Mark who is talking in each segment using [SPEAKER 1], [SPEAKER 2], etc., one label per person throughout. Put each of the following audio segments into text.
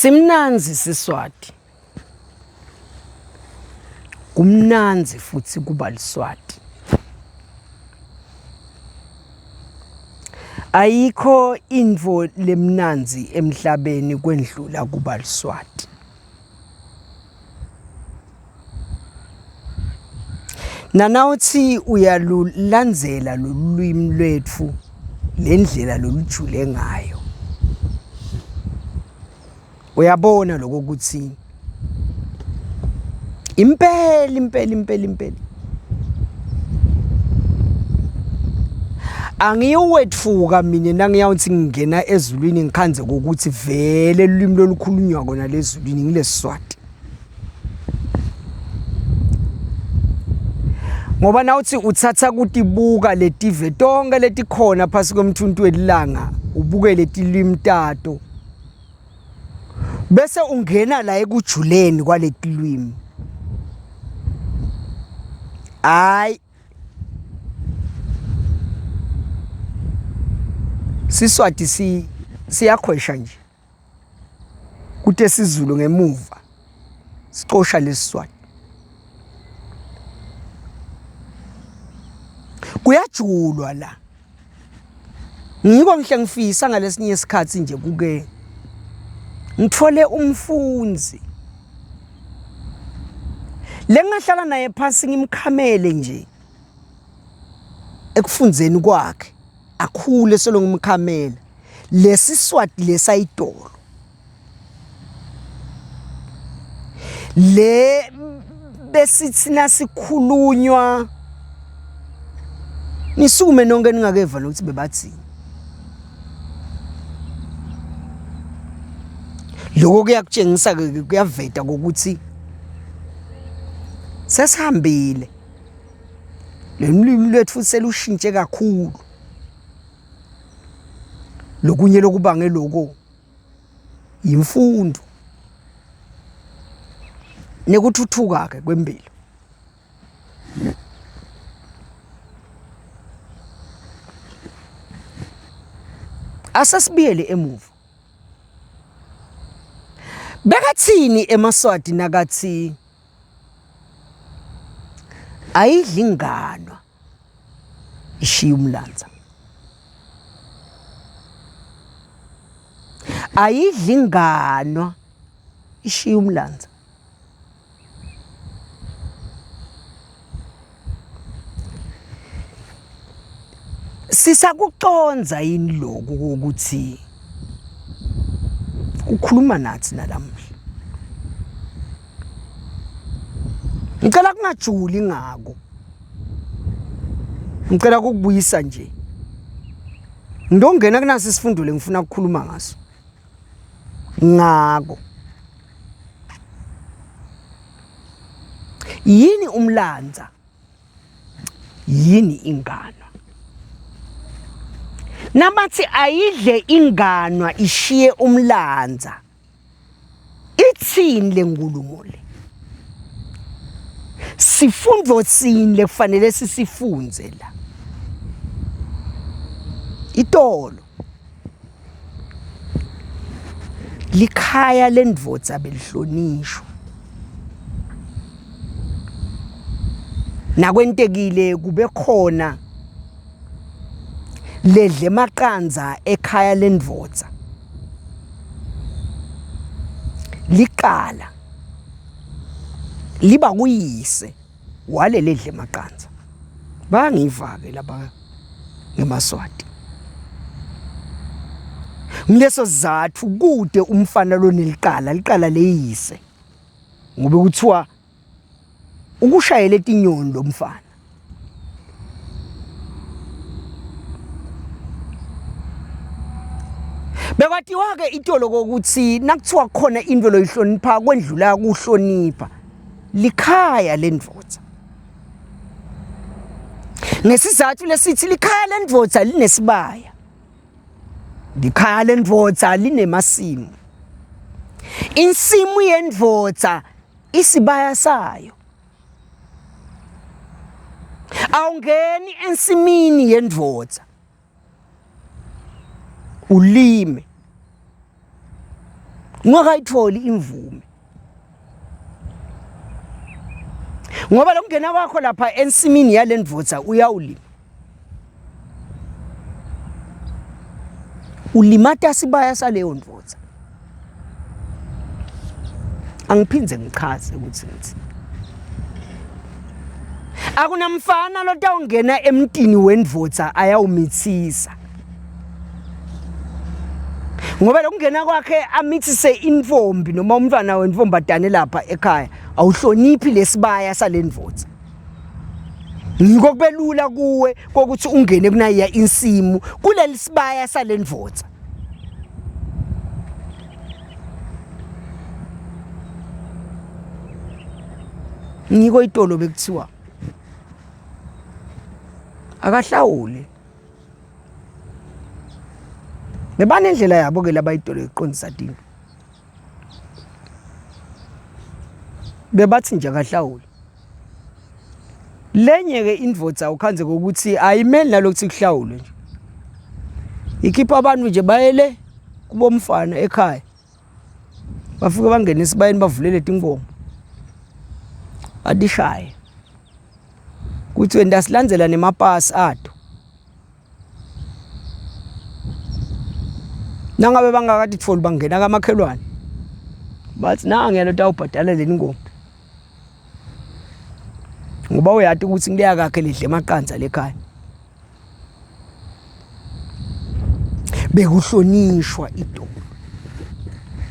[SPEAKER 1] Simnanzi Siswati. Kumnanzi futhi kuba liSwati. Ayikho indvo lemnanzi emhlabeni kwendlula kuba liSwati. Nanawuthi uyalulandzela lolwimi lwetfu lendlela lolujule ngayo. Uyabona lokho ukuthi impela angiyowetfuka mina nangiyawuthi ngingena ezulwini ngikhanze ukuthi vele ulimi lolukhulunywa kona lezulwini ngilesiswati. Ngoba nawuthi uthatha kutibuka letive tonke letikhona phasi komthuntu welilanga ubuke letilwimi tato bese ungena la ekujuleni kwaletilwimi. Hayi Siswati siyakhwesha nje kute siZulu ngemuva sicosha leSiswati. Kuyajulwa la. Ngiko ngihle ngifisa ngalesinye isikhathi nje kuke ngithole umfundzi lengahlala naye phasi ngimkhamele nje ekufundzeni kwakhe akhule selo ngimkhamela leSiswati lesayidolo le besithi nasikhulunywa nisukume nonke ningakeva nokuthi bebathini. Lokho kuyakutshengisa kuyaveta ukuthi sesihambile lolimi lwethu selushintshe kakhulu. Lokunye lokubange lokho imfundo nekuthuthuka ke kwempilo. Asasibiyele emuva. Bekathini emaswati nakathi ayidli ingano ishiya umlanza. Ayidli ingano ishiya umlanza. Sisakuconza yini lokho ukuthi ukhuluma nathi nalamhla. Ngicela kungajuli ngako. Ngicela ukubuyisa nje. Ngidongena kunasi isifundo lengifuna ukukhuluma ngaso. Ngako. Yini umlanza? Yini ingano? Namathi ayidle inganwa ishiye umlanza. Itsini lenkulumo le? Sifundo sini lekufanele sisifunze la? Itolo. Likhaya lendvodza belihlonishwa. Nakwentekile kube khona ledle maqanza ekhaya lendvodza. Liqala liba kuyise wale ledle maqanza. Bangiva ke lapha ngemaswati. Ngileso sizathu kude umfana lo liqala leyise. Ngobe kuthiwa ukushayela etinyoni lo mfana. Bekatiwa ke itolo kokuthi nakuthiwa khona into loyihlonipha kwendlula kuhlonipha likhaya lendvodza. Ngesizathu lesithi likhaya lendvodza linesibaya. Likhaya lendvodza linemasimu. Insimu yendvodza isibaya sayo. Awungeni ensimini yendvodza. ulime ungakayitholi imvume ngoba lo kungena kwakho lapha ensimini yalendvodza uyawulima ulimata sibaya saleyo ndvodza angiphinze ngichaze ukuthi ngithi akunamfana lotawungena emntini wendvodza ayawumithisa ngoba lokungena kwakhe amithise imvombi noma umntwana wendvombadane lapha ekhaya awuhloniphi lesibaya salendvodza ngiko kubelula kuwe kokuthi ungene kunayiya insimu kuleli sibaya salendvodza ngiko itolo bekuthiwa akahlawule bebanendlela yabo ke labayitolo iqondisa dingo bebathi nje akahlawule lenye ke indvodza ukhanze ukuthi ayimeli nalokuthi kuhlawule nje ikhipha abantu nje bayele kubomfana ekhaya bafike bangena esibayeni bavulele tinkomo adishaye kuthi wenda silandzela nemapasi ato nangabe bangakati tfoli bangena kamakhelwane bathi nangena utawubhadala leni ngoba ngoba uyathi ukuthi ngileya kakhe lidle emaqanza lekhaya bekuhlonishwa idolo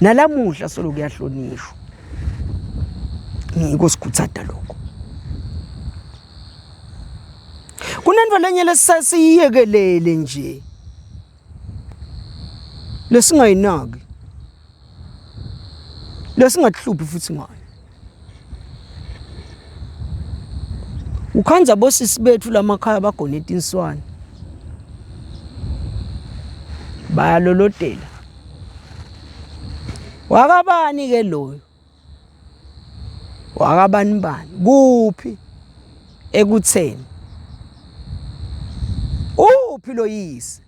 [SPEAKER 1] nalamuhla solo kuyahlonishwa ngiko sikhutsata lokho kunento lenye lesasiyekelele nje lesingayinaki lesingahluphi futhi ngayo ukhanza bosisi bethu lamakhaya bagoneta inswane bayalolotela wakabani ke loyo wakabani bani kuphi ekutheni uphi lo yisi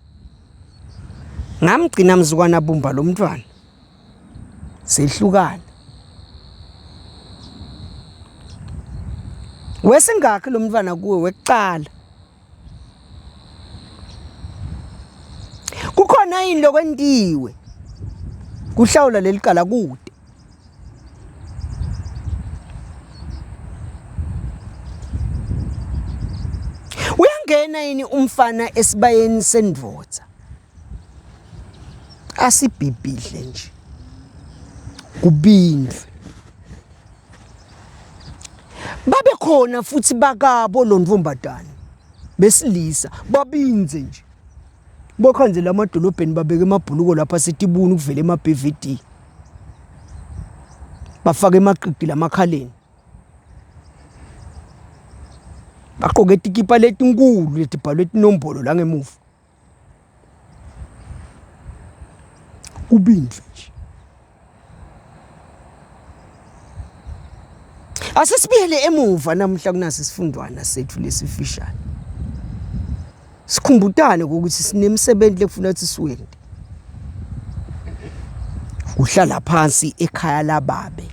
[SPEAKER 1] ngamgcina mzukwana bumba lo mntwana sehlukana wesingakho lo mntwana kuwe wekuqala kukhona yini lokwentiwe kuhlawula lelicala kude uyangena yini umfana esibayeni sendvodza asibhibhidle nje kubindwe babe khona futhi bakabo lo ndvombadane besilisa babinze nje bokhanzela amadolobheni babeke emabhuluko lapha setibuni kuvela ema-BVD bafake emaqidi lamakhaleni baqoke itikipa letinkulu letibhalwe inombolo la ngemuva ubindle nje asesibiyele emuva namhla kunasi isifundwana sethu lesifishane sikhumbutane ukuthi sinemsebenzi lekufuna ukuthi siwende uhlala phansi ekhaya lababe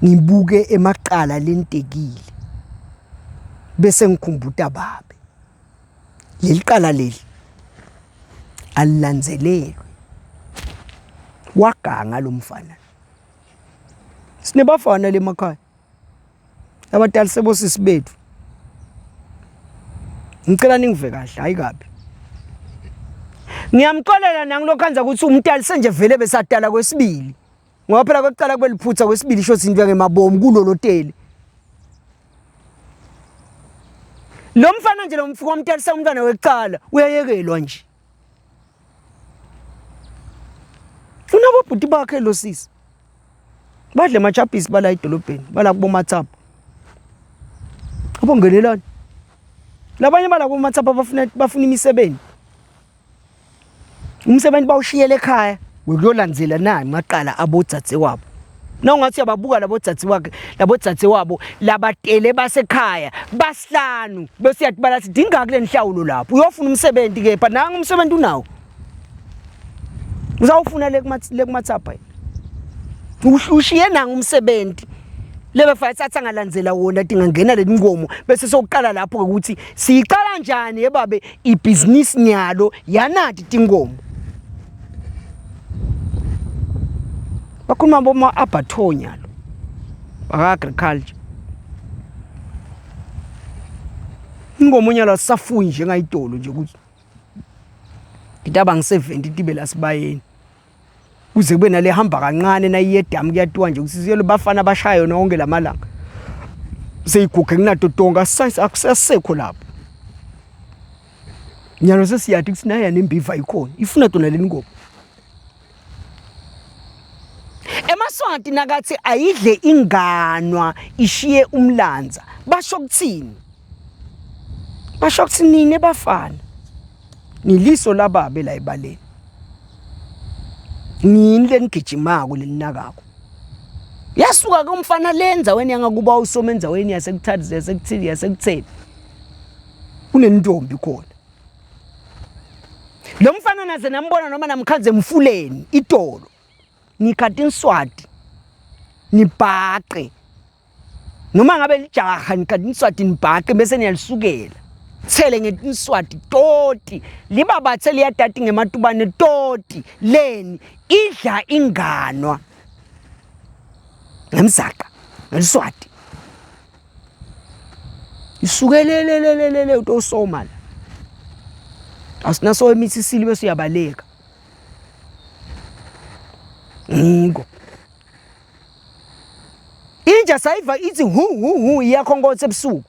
[SPEAKER 1] ngibuke emaqala lentekile bese ngikhumbuta babe leliqala leli alilandzelelwe waganga lo mfana sinebafana lemakhaya abadala sebosisi bethu ngicela ningive kahle hayi kabi ngiyamxolela nangilokhanza ukuthi umntali senje vele besadala kwesibili ngoba phela kokuqala kube liphutha kwesibili sho sindwe ngemabomu kulolo hoteli lo mfana nje lo mfuko umntali umntwana wekuqala uyayekelwa nje unabo bhuti bakhe lo sisi badle machapisi bala idolobheni bala kubomathapha abongelelani labanye bala kubomathapha bafuna imisebenzi umsebenzi bawushiyele ekhaya ukuyolandzela nani maqala abodzadze wabo nawungathi yababuka labodzadze wabo labatele basekhaya basihlanu bese yathi balathi dinga kule nhlawulo lapho uyofuna umsebenzi kepha nanga umsebenzi unawo uzawufuna le kumathapha ushiye nanga umsebenzi lebe fayitha athangalandzela wona dingangena letinkomo bese sokuqala lapho ukuthi siyiqala kanjani ebabe ibusiness nyalo yanati tinkomo bakhuluma boma abathonya lo agriculture inkomo nyalo safuyi njengayidolo nje ukuthi ngitaba ngi70 tibe la sibayeni kuze kube nale hamba kancane nayiyedam kuyatiwa nje kusizelo bafana bashayo nonke lamalanga seyiguge kunato tonga akusasekho lapho nyalo sesiyathi kusinaya nembiva ikhona ifuna tona leningomo emaswati nakathi ayidle inganwa ishiye umlanza basho kuthini nini bafana niliso lababe la ibaleni nini lenigijimako leninakako yasuka kumfana lenza wena yangakuba usomenza wena yasekuthatha yasekuthini kunentombi khona lo mfana naze nambona noma namkhanze emfuleni itolo nikhathi inswati nibhaqe noma ngabe lijaha nikhathi inswati nibhaqe bese niyalisukelela thele ngetinswati toti libabathe liyadati ngematubane toti leni idla inganwa ngemsaka ngeliswati isukelelelelele utosoma la asinaso emisisili bese uyabaleka ngo inja sayiva ithi hu iyakhongotha ebusuku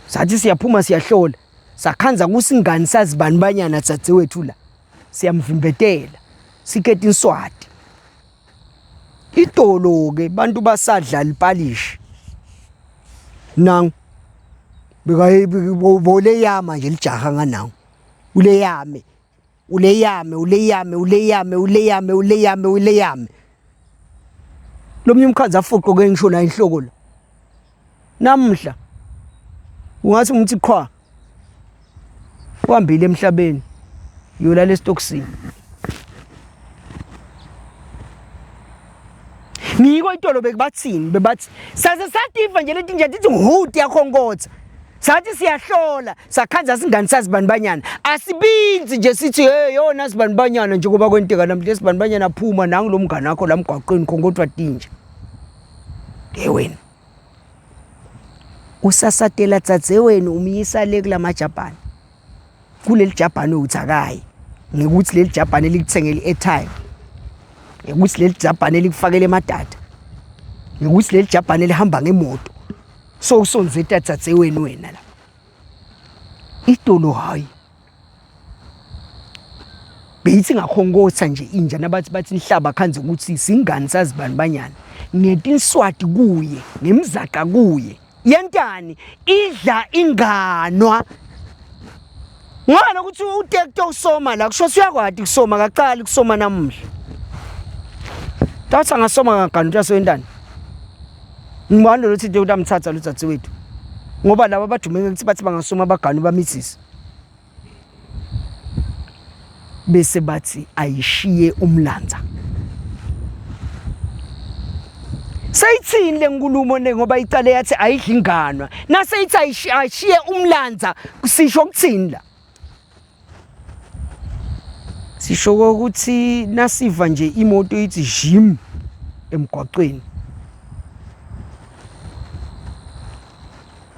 [SPEAKER 1] sathi siyaphuma siyahlola sakhanza kusingani sazibani banyana tsadzewethu la siyamvimbetela sikhethe inswati itolo ke bantu basadla lipalish nang bole yama nje lijaha nganawo uleyame lomnye umkhazi afuqo ke ngisho la inhloko la namhla ungathi umthi qha uhambile emhlabeni yola lesitoksini ngiko itolo bekubathini bebathi saze sativa nje leti nje tithi huti yakhonkotha sathi siyahlola sakhanza singani sazibani banyana asibinzi nje sithi hey yona sibani banyana nje kuba kwenteka namhle sibani banyana phuma nangu lo mngane wakho la mgwaqweni khonkothwa tinja wena usasatela tsadzewenu umyisa le kula maJapani kuleli Japan uthakayi ngikuthi leli Japan elikithengele airtime ngikuthi leli Japan elikufakele emadata ngikuthi leli Japan elihamba ngemoto so usonzeta tsadzewenu wena la itolo hayi beyithi ngakhongotha nje inja nabathi bathi inhlaba khanze ukuthi singani sazibani banyana netinswati kuye nemzaka kuye yentani idla inganwa ngwana ukuthi utekto usoma la kusho siyakwadi kusoma kaqali kusoma namhla tatha ngasoma ngagana utaso yentani ngibona lokuthi nje utamthatha lutsatsi wethu ngoba laba badumeke ukuthi bathi bangasoma bagana bamithisi bese bathi ayishiye umlanza sayithini lenkulumo ngoba icale yathi ayidla inganwa naseyithi ayishiye umlanza sisho ukuthini la sisho ukuthi nasiva nje imoto ithi jim emgwaqweni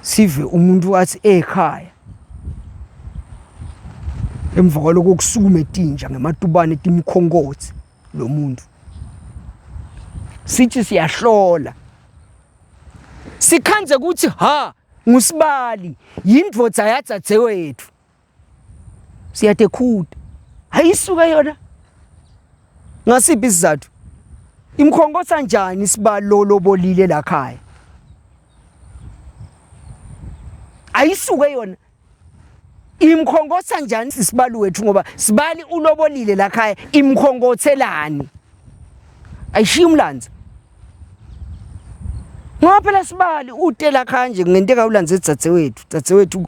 [SPEAKER 1] sive umuntu athi ekhaya emva kwaloko kusukuma etinja ngematubane timkhonkothi lo muntu sithi siyahlola sikhanze ukuthi ha ngusibali yindvodza yadzadzewethu siyatekhuda ayisuka yona ngasiphi isizathu imkhonkosa njani isibali lobolile la khaya ayisuke yona imkhonkosa njani sisibali wethu ngoba sibali ulobolile la khaya imkhongothelani ayishiya umlanza ngoba phela sibali utela khanje ngenteka ulanze dzadzewethu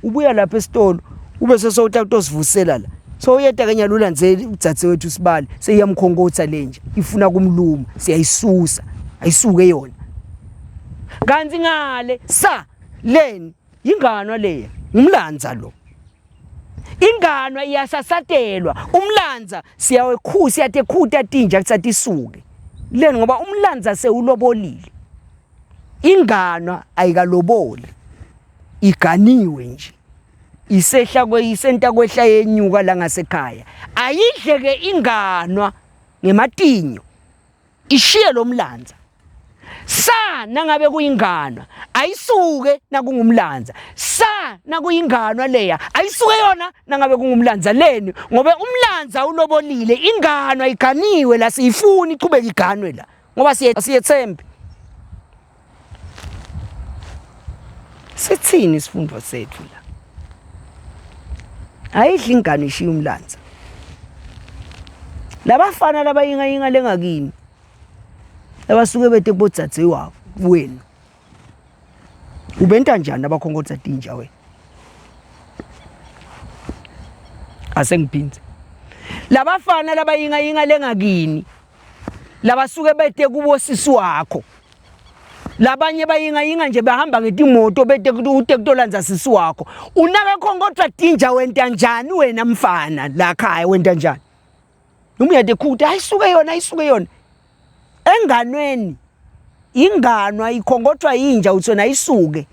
[SPEAKER 1] ubuya lapha esitolo ube sesowuta utosivusela la so yeta kanye lulandzeli udzadze wethu Sibali seyiyamkhonkotha lenje ifuna kumluma siyayisusa ayisuke yona kanzi ngale leni inganwa leya umlandza lo inganwa iyasasatelwa umlandza siyatekhuta tinja kusathi isuke leni ngoba umlandza sewulobolile inganwa ayikaloboli iganiwe nje isenta kwehla yenyuka la ngasekhaya ayidleke inganwa ngematinyo ishiye lo mlandza nangabe kuyinganwa ayisuke nakungumlandza nakuyinganwa leya ayisuke yona nangabe kungumlandza leni ngoba umlandza ulobolile inganwa iganiwe la siyifuni iqhubeka iganwe la ngoba siyethembe sithini isifundo sethu la ayidli ingane ishiya umlandza labafana labayinga lengakini abasuke bethe bodzadze wabo wena ubenta njani abakhonkotha tinja wena asengiphinze labafana labayinga lengakini labasuke bethe kubo sisi wakho labanye bayinga nje bahamba ngetimoto bethe kutolanza sisi wakho unaka khonkothwa tinja wenta njani wena mfana la khaya wenta njani umyade khuthi ayisuke yona enganweni inganwa ikhongothwa yinja uthona isuke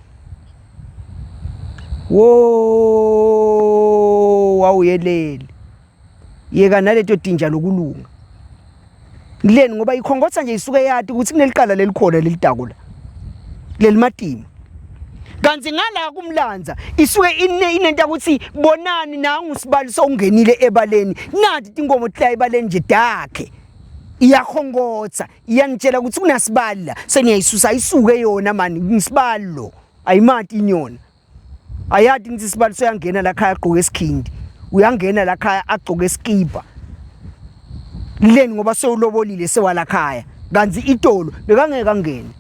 [SPEAKER 1] wawuyelele yeka naleto tinja lokulunga ngileni ngoba ikhongotha nje isuke yathi ukuthi kunelikala lelikhona lelidakula lelimatima kanzi ngala kumlandza isuke inento ukuthi bonani nangu Sibali sowungenile ebaleni nathi tinkomo tla ebaleni nje dakhe iyakhongotha iyanitshela ukuthi kunaSibali la seniyayisusa isuke yona mani ngiSibali lo ayimati inyoni ayathi ngithi Sibali soyangena la khaya agqoke esikhindi uyangena la khaya agqoke esikipa leni ngoba sewulobolile sewala khaya kanzi itolo bekangeke angene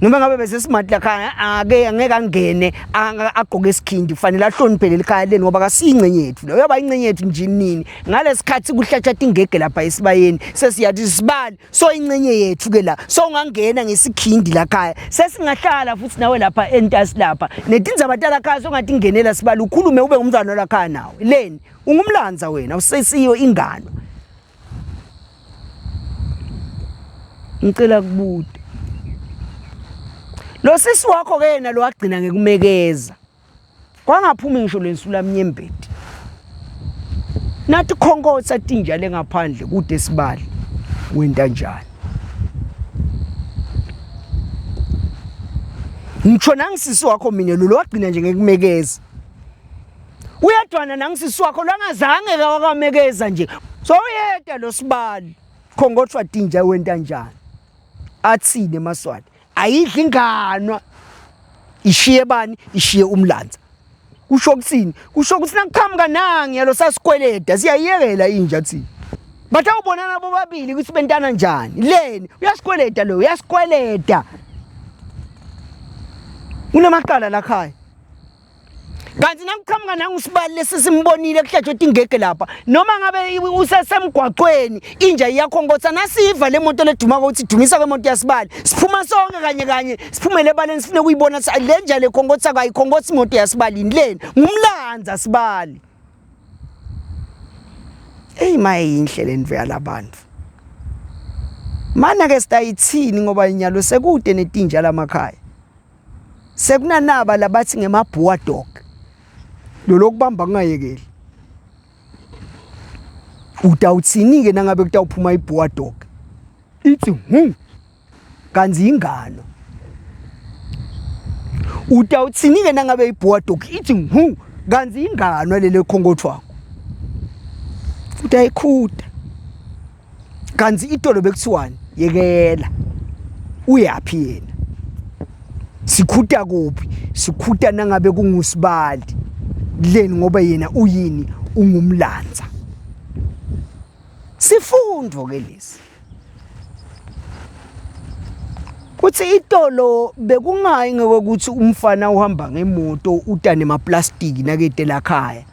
[SPEAKER 1] noma ngabe bese smart la khaya angeke angene agqoke esikhindi kufanele ahloniphele likhaya leni ngoba kasiyingcenye yethu lo uyaba ingcenye yethu njinini ngalesikhathi kuhlathatha ingege lapha esibayeni sesiyathi Sibali so ingcenye yethu ke la so ungangena ngesikhindi la khaya sesingahlala futhi nawe lapha entasi lapha netindzaba tala khaya so ngathi ingenela Sibali ukhulume ube ngumntwana la khaya nawe leni ungumlandza wena usesiyo ingano ngicela kubude lo sisi wakho ke yena lo wagcina ngekumekeza kwangaphumi ngisho lensula mnyembedi nathi khonkotha tinja lengaphandle kude Sibali wenta njani ngitsho nangisisi wakho mina lo wagcina nje ngekumekeza uyadwana nangisisi wakho langazange kawakamekeza nje so uyeda lo Sibali khongothwa tinja wenta njani athine emaswati ayidli inganwa ishiye bani ishiye umlandza kusho ukuthini kusho ukuthi nakuqhamuka nangi yalo sasikweleda siyayekela inja thina bathe ubonana bobabili ukuthi bentana njani leni uyasikweleda lo uyasikweleda unamakhala la khaya kanti nakuqhamuka nangu Sibali lesisimbonile kuhlatshwe ingege lapha noma ngabe usesemgwaqweni inja iyakhongotha nasiva le moto leduma ukuthi dumisa kwemoto yaSibali siphuma sonke kanye siphumele ebaleni sifune kuyibona le nja lekhongotha kayikhongotha imoto yaSibali leni ngumlandza Sibali maye inhle lendvo yalabantu mana ke sitayithini ngoba inyalo sekude netinja lamakhaya sekunanaba labathi ngemabhuwa dog lo lokubamba kungayekeli utawuthini ke nangabe kutawuphuma ibhuwa dog ithi kanzi ingano utawuthini ke nangabe ibhuwa dog ithi kanzi ingano lele khongothwako utayikhuda kanzi itolo bekuthiwani yekela uyapi yena sikhuta kuphi sikhuta nangabe kunguSibali leni ngoba yena uyini ungumlandza sifundo ke lesi kuthi itolo bekungayi ngokuthi umfana uhamba ngemoto utane maplastiki nakete la khaya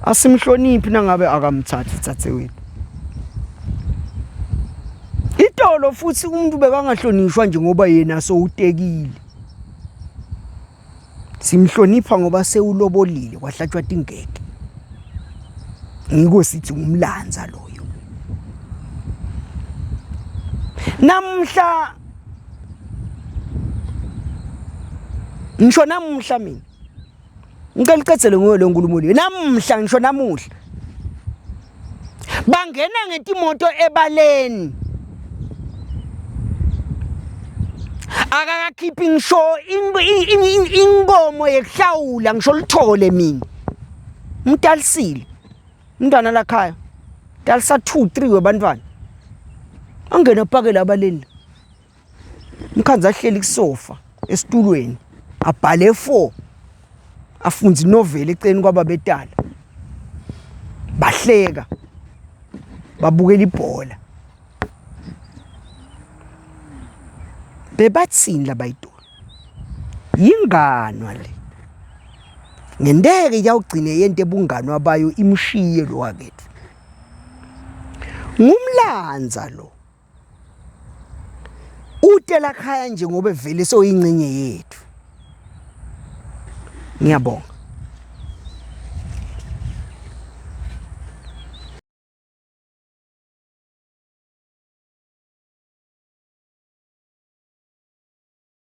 [SPEAKER 1] asimhloniphi nangabe akamthathi tsatewethu. Itolo futhi umuntu bekangahlonishwa nje ngoba yena sowutekile. Simhlonipha ngoba sewulobolile kwahlatshwa tingeke. Ngiko sithi umlanza loyo. Namhla ngisho namhla mina ngicela ngoyo lo nkulumo le. Namhla ngisho namuhla bangena ngetimoto ebaleni. Akakakhiphi ngisho inkomo yekuhlawula ngisho lithole mina. Umtalisile. Umntwana lakhaya. Talisa 2-3 webantwana. Angena phakela abaleni. Umkhanza ahleli kusofa esitulweni. Abhale 4. Afunza inoveli eceleni kwababetala. Bahleka. Babukela ibhola. Bebatsini labayitolo. Yinganwa le. Ngendeke yawugcine yento ebungano abayo imshiye lo wakethu. Ngumlanza lo. Utela khaya nje ngoba vele soyingcenye yethu. Ngiyabonga.